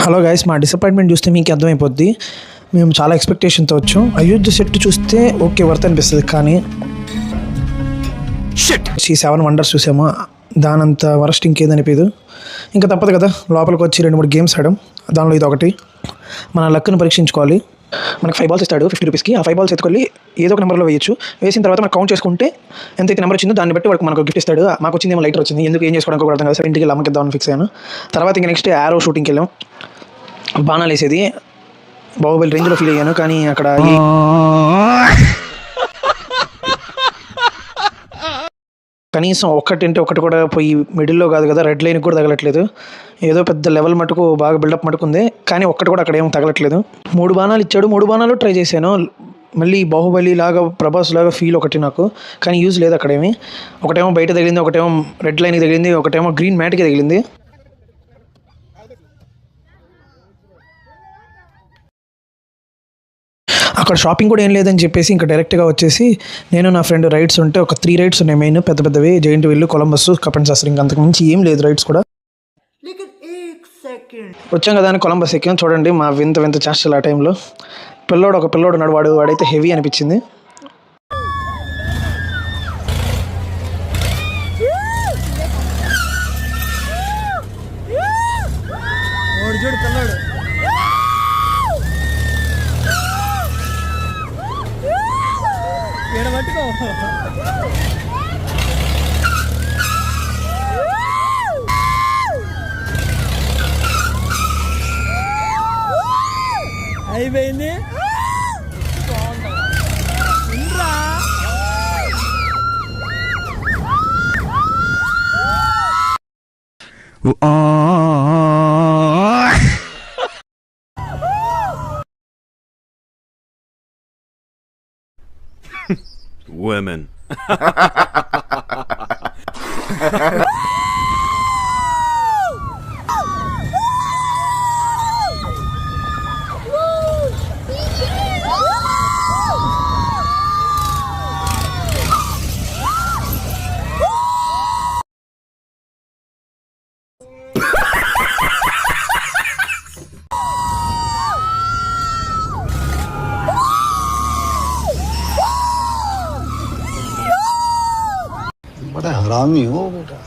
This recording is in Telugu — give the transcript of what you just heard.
హలో గైస్, మా డిసప్పాయింట్మెంట్ చూస్తే మీకు అర్థమైపోద్ది. మేము చాలా ఎక్స్పెక్టేషన్తో వచ్చాం. అయోధ్య సెట్ చూస్తే ఓకే వర్త్ అనిపిస్తుంది, కానీ ఈ 7 వండర్స్ చూసామా, దానంత వరస్ట్ ఇంకేదనిపించదు. ఇంకా తప్పదు కదా, లోపలికి వచ్చి 2-3 గేమ్స్ ఆడడం. దానిలో ఇది ఒకటి. మన లక్ను పరీక్షించుకోవాలి. మనకు 5 బాల్స్ ఇస్తాడు 50 రూపీస్కి. ఆ 5 బాల్స్ ఎత్తుకొని ఏదో ఒక నెంబర్లో వేయచ్చు. వేసిన తర్వాత మనం కౌంట్ చేసుకుంటే ఎంతైతే నెంబర్ వచ్చిందో దాన్ని బట్టి మనకు గిఫ్ట్ ఇస్తాడు. మాకు వచ్చింది ఏమో లైటర్ వచ్చింది. ఎందుకు ఏం చేసుకోవడానికి కూడా అర్థం కాదు. సరే ఇంటికి వెళ్ళి అమ్మకి ఇద్దామని ఫిక్స్ అయ్యాను. తర్వాత ఇంకా నెక్స్ట్ యారో షూటింగ్కి వెళ్ళాం. బాణాలు వేసేది బాహుబలి రేంజ్లో ఫీల్ అయ్యాను, కానీ అక్కడ కనీసం ఒక్కటి కూడా పోయి మిడిల్లో కాదు కదా, రెడ్ లైన్కి కూడా తగలట్లేదు. ఏదో పెద్ద లెవెల్ మటుకు బాగా బిల్డప్ మటుకు ఉంది, కానీ ఒక్కటి కూడా అక్కడ ఏం తగలట్లేదు. 3 బాణాలు ఇచ్చాడు. 3 బాణాలు ట్రై చేశాను. మళ్ళీ బాహుబలి లాగా ప్రభాస్ లాగా ఫీల్ ఒకటి నాకు, కానీ యూజ్ లేదు అక్కడేమి. ఒకటేమో బయట తగిలింది, ఒకటేమో రెడ్ లైన్కి తగిలింది, ఒకటేమో గ్రీన్ మ్యాట్కి తగిలింది. అక్కడ షాపింగ్ కూడా ఏం లేదని చెప్పేసి ఇంకా డైరెక్ట్గా వచ్చేసి నేను నా ఫ్రెండ్ రైడ్స్ ఉంటే ఒక 3 రైడ్స్ ఉన్నాయి మెయిన్, పెద్ద పెద్దవి. జైంట్ వీల్, కొలంబస్, కపెన్ శాస్త్రి. ఇంకా అంతకు మించి ఏం లేదు రైడ్స్ కూడా. వచ్చాం కదా అని కొలంబస్ ఎక్కాం. చూడండి మా వింత చేష్టలు. ఆ టైంలో ఒక పిల్లోడు ఉన్నాడు, వాడైతే హెవీ అనిపించింది. అయిపోయింది. Women. बड़ा हरामी हो बेटा।